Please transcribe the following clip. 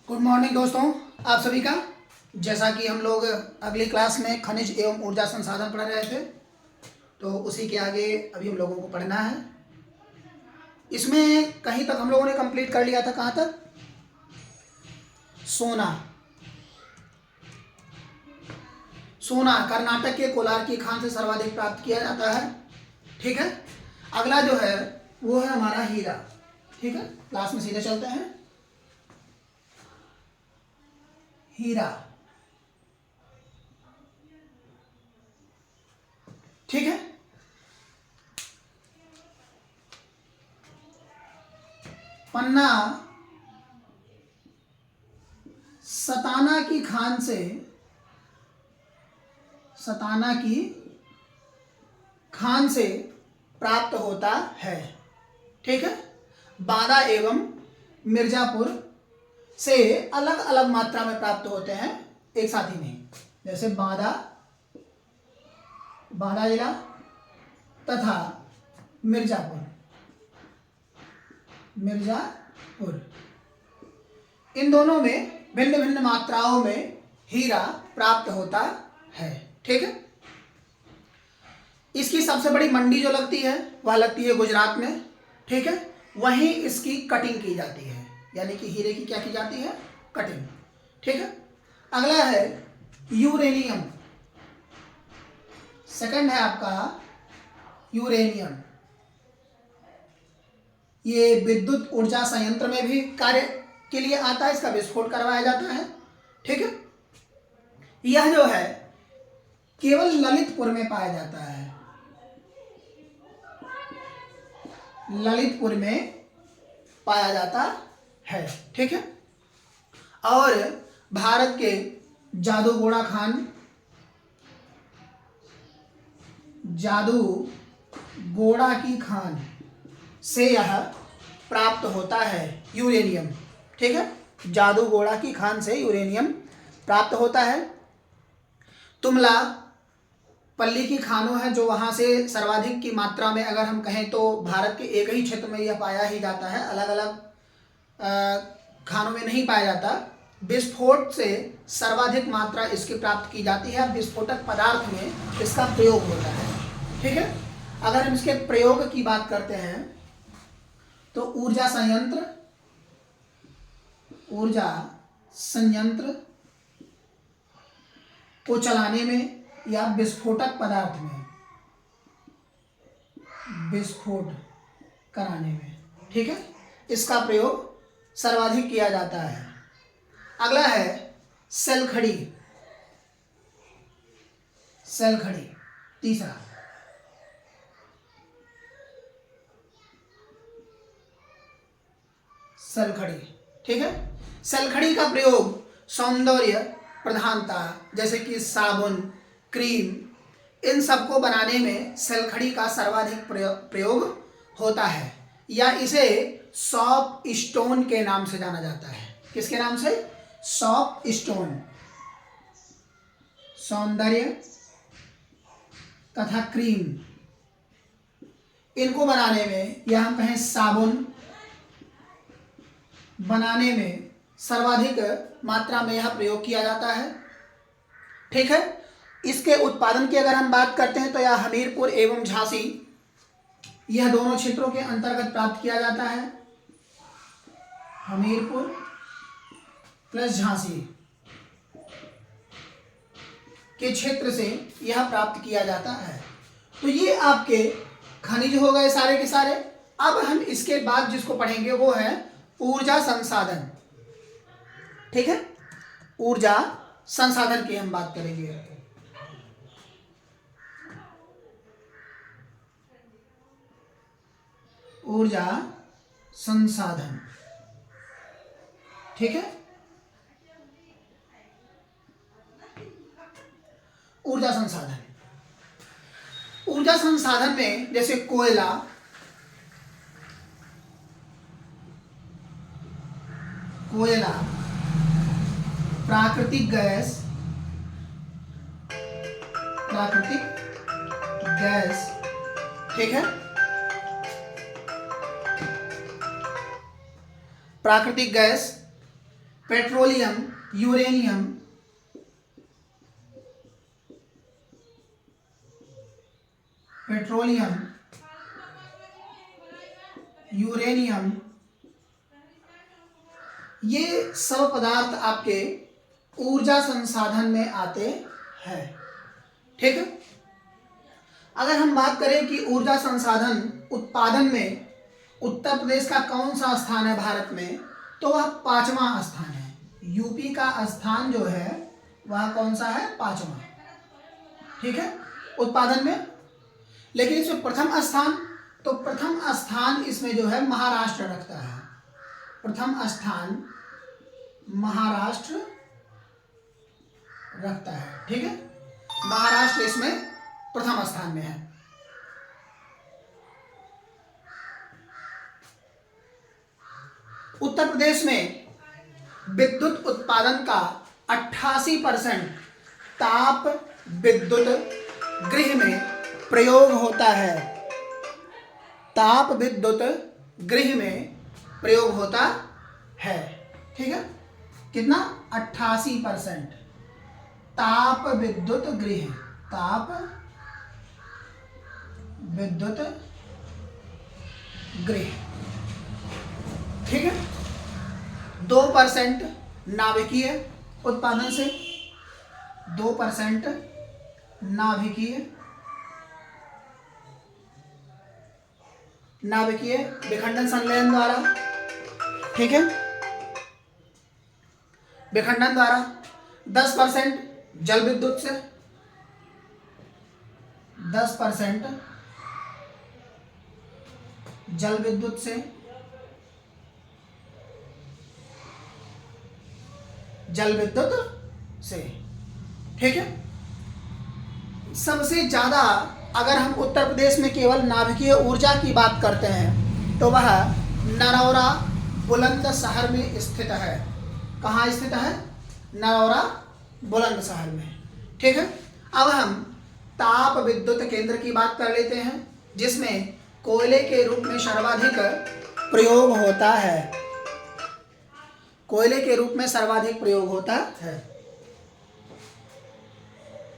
Good morning दोस्तों, आप सभी का। जैसा कि हम लोग अगली क्लास में खनिज एवं ऊर्जा संसाधन पढ़ रहे थे, तो उसी के आगे अभी हम लोगों को पढ़ना है। इसमें कहीं तक हम लोगों ने कंप्लीट कर लिया था। कहाँ तक? सोना। सोना कर्नाटक के कोलार की खान से सर्वाधिक प्राप्त किया जाता है। ठीक है। अगला जो है वो है हमारा हीरा। ठीक है, क्लास में सीधे चलते हैं। हीरा। ठीक है। पन्ना सताना की खान से प्राप्त होता है। ठीक है। बादा एवं मिर्जापुर से अलग अलग मात्रा में प्राप्त होते हैं, एक साथ ही नहीं। जैसे बादा जिला तथा मिर्जापुर इन दोनों में भिन्न भिन्न मात्राओं में हीरा प्राप्त होता है। ठीक है। इसकी सबसे बड़ी मंडी जो लगती है वह लगती है गुजरात में। ठीक है। वहीं इसकी कटिंग की जाती है, यानी कि हीरे की क्या की जाती है? कटिंग। ठीक है। अगला है यूरेनियम। सेकंड है आपका यूरेनियम। ये विद्युत ऊर्जा संयंत्र में भी कार्य के लिए आता है, इसका विस्फोट करवाया जाता है। ठीक है। यह जो है केवल ललितपुर में पाया जाता है। ललितपुर में पाया जाता है। ठीक है। और भारत के जादूगोड़ा की खान से यह प्राप्त होता है यूरेनियम। ठीक है। जादूगोड़ा की खान से यूरेनियम प्राप्त होता है। तुमला पल्ली की खानों है जो वहाँ से सर्वाधिक की मात्रा में, अगर हम कहें तो भारत के एक ही क्षेत्र में यह पाया ही जाता है, अलग अलग खानों में नहीं पाया जाता। विस्फोट से सर्वाधिक मात्रा इसकी प्राप्त की जाती है। विस्फोटक पदार्थ में इसका प्रयोग होता है। ठीक है। अगर हम इसके प्रयोग की बात करते हैं तो ऊर्जा संयंत्र को चलाने में या विस्फोटक पदार्थ में विस्फोट कराने में, ठीक है, इसका प्रयोग सर्वाधिक किया जाता है। अगला है सेलखड़ी। तीसरा सेलखड़ी। ठीक है। सेलखड़ी का प्रयोग सौंदर्य प्रधानता, जैसे कि साबुन, क्रीम, इन सबको बनाने में सेलखड़ी का सर्वाधिक प्रयोग होता है, या इसे सॉप स्टोन के नाम से जाना जाता है। किसके नाम से? Shop stone. सौंदर्य तथा क्रीम, इनको बनाने में, या हम कहें साबुन बनाने में सर्वाधिक मात्रा में यह प्रयोग किया जाता है। ठीक है। इसके उत्पादन की अगर हम बात करते हैं तो यह हमीरपुर एवं झांसी, यह दोनों क्षेत्रों के अंतर्गत प्राप्त किया जाता है। हमीरपुर प्लस झांसी के क्षेत्र से यह प्राप्त किया जाता है। तो ये आपके खनिज हो गए सारे के सारे। अब हम इसके बाद जिसको पढ़ेंगे वो है ऊर्जा संसाधन। ठीक है। ऊर्जा संसाधन की हम बात करेंगे। ऊर्जा संसाधन। ठीक है। ऊर्जा संसाधन में जैसे कोयला, प्राकृतिक गैस। ठीक है। प्राकृतिक gas, petroleum, uranium, petroleum, uranium, ये सब पदार्थ आपके ऊर्जा संसाधन में आते हैं। ठीक है। अगर हम बात करें कि ऊर्जा संसाधन उत्पादन में उत्तर प्रदेश का कौन सा स्थान है भारत में, तो वह 5वां स्थान है। यूपी का स्थान जो है वह कौन सा है? 5वां। ठीक है, उत्पादन में। लेकिन इसमें प्रथम स्थान, तो प्रथम स्थान इसमें जो है महाराष्ट्र रखता है। प्रथम स्थान महाराष्ट्र रखता है। ठीक है, महाराष्ट्र इसमें प्रथम स्थान में है। उत्तर प्रदेश में विद्युत उत्पादन का 88% ताप विद्युत गृह में प्रयोग होता है। ताप विद्युत गृह में प्रयोग होता है। ठीक है, कितना? 88% ताप विद्युत गृह, ताप विद्युत गृह। ठीक है, 2% नाभिकीय उत्पादन से, 2% नाभिकीय विखंडन संलयन द्वारा। ठीक है, विखंडन द्वारा। 10% जल विद्युत से, 10% जल विद्युत से, जल विद्युत से। ठीक है, सबसे ज्यादा अगर हम उत्तर प्रदेश में केवल नाभिकीय ऊर्जा की बात करते हैं तो वह नरौरा बुलंदशहर में स्थित है। कहाँ स्थित है? नरौरा बुलंदशहर में। ठीक है, अब हम ताप विद्युत केंद्र की बात कर लेते हैं, जिसमें कोयले के रूप में सर्वाधिक प्रयोग होता है। कोयले के रूप में सर्वाधिक प्रयोग होता है।